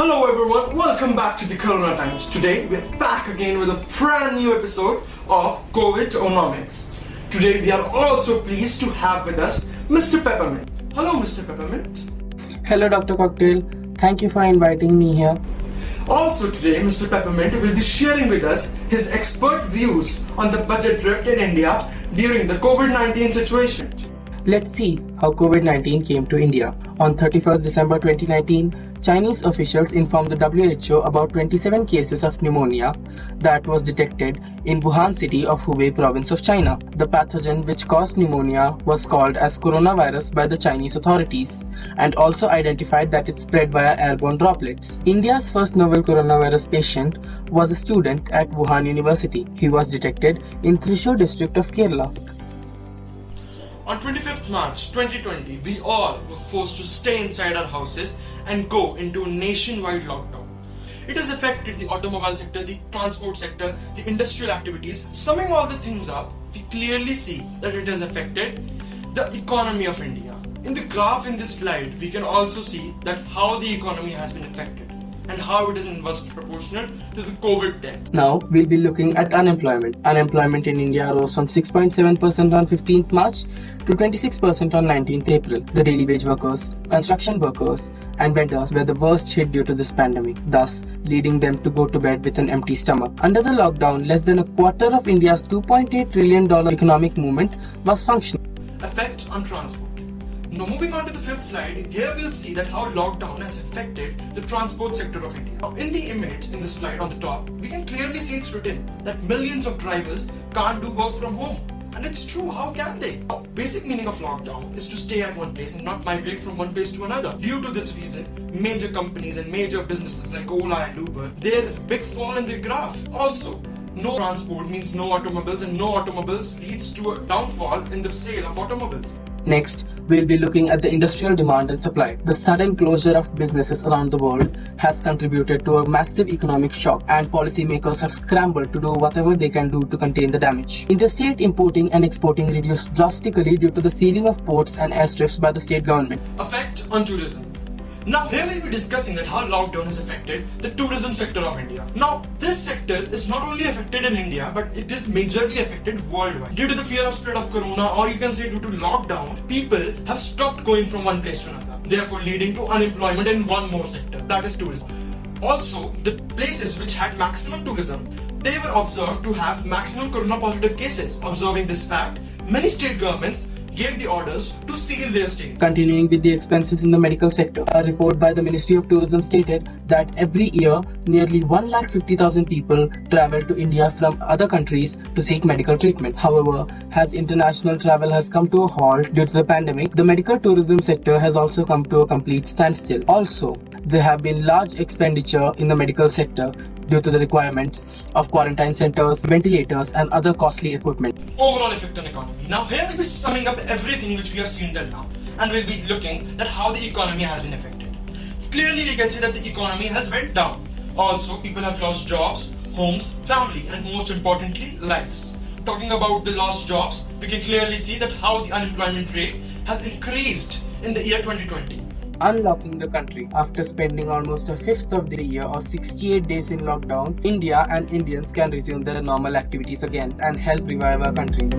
Hello everyone, welcome back to the Corona Times. Today we're back again with a brand new episode of COVID-onomics. Today we are also pleased to have with us Mr. Peppermint. Hello Mr. Peppermint. Hello Dr. Cocktail, thank you for inviting me here. Also today Mr. Peppermint will be sharing with us his expert views on the budget drift in India during the COVID-19 situation. Let's see how COVID-19 came to India. On 31st December 2019, Chinese officials informed the WHO about 27 cases of pneumonia that was detected in Wuhan city of Hubei province of China. The pathogen which caused pneumonia was called as coronavirus by the Chinese authorities and also identified that it spread via airborne droplets. India's first novel coronavirus patient was a student at Wuhan University. He was detected in Thrissur district of Kerala. On 25th March 2020, we all were forced to stay inside our houses and go into a nationwide lockdown. It has affected the automobile sector, the transport sector, the industrial activities. Summing all the things up, we clearly see that it has affected the economy of India. In the graph in this slide, we can also see that how the economy has been affected and how it is inversely proportional to the COVID death. Now we'll be looking at unemployment. Unemployment in India rose from 6.7% on 15th March to 26% on 19th April. The daily wage workers, construction workers and vendors were the worst hit due to this pandemic, thus leading them to go to bed with an empty stomach. Under the lockdown, less than a quarter of India's $2.8 trillion economic movement was functional. Effect on transport. Now moving on to the fifth slide, here we'll see that how lockdown has affected the transport sector of India. Now in the image in the slide on the top, we can clearly see it's written that millions of drivers can't do work from home. And it's true, how can they? Now, basic meaning of lockdown is to stay at one place and not migrate from one place to another. Due to this reason, major companies and major businesses like Ola and Uber, there is big fall in the graph. Also, no transport means no automobiles, and no automobiles leads to a downfall in the sale of automobiles. Next, we'll be looking at the industrial demand and supply. The sudden closure of businesses around the world has contributed to a massive economic shock, and policymakers have scrambled to do whatever they can do to contain the damage. Interstate importing and exporting reduced drastically due to the sealing of ports and airstrips by the state governments. Effect on tourism. Now here we'll be discussing that how lockdown has affected the tourism sector of India. Now this sector is not only affected in India, but it is majorly affected worldwide. Due to the fear of spread of corona, or you can say due to lockdown, people have stopped going from one place to another, therefore leading to unemployment in one more sector, that is tourism. Also, the places which had maximum tourism, they were observed to have maximum corona positive cases. Observing this fact, many state governments gave the orders to seal their state. Continuing with the expenses in the medical sector, a report by the Ministry of Tourism stated that every year nearly 150,000 people travel to India from other countries to seek medical treatment. However, as international travel has come to a halt due to the pandemic, the medical tourism sector has also come to a complete standstill. Also, there have been large expenditure in the medical sector due to the requirements of quarantine centers, ventilators and other costly equipment. Overall effect on economy. Now here we'll be summing up everything which we have seen till now, and we'll be looking at how the economy has been affected. Clearly we can see that the economy has went down. Also, people have lost jobs, homes, family and most importantly, lives. Talking about the lost jobs, we can clearly see that how the unemployment rate has increased in the year 2020. Unlocking the country. After spending almost a fifth of the year or 68 days in lockdown, India and Indians can resume their normal activities again and help revive our country.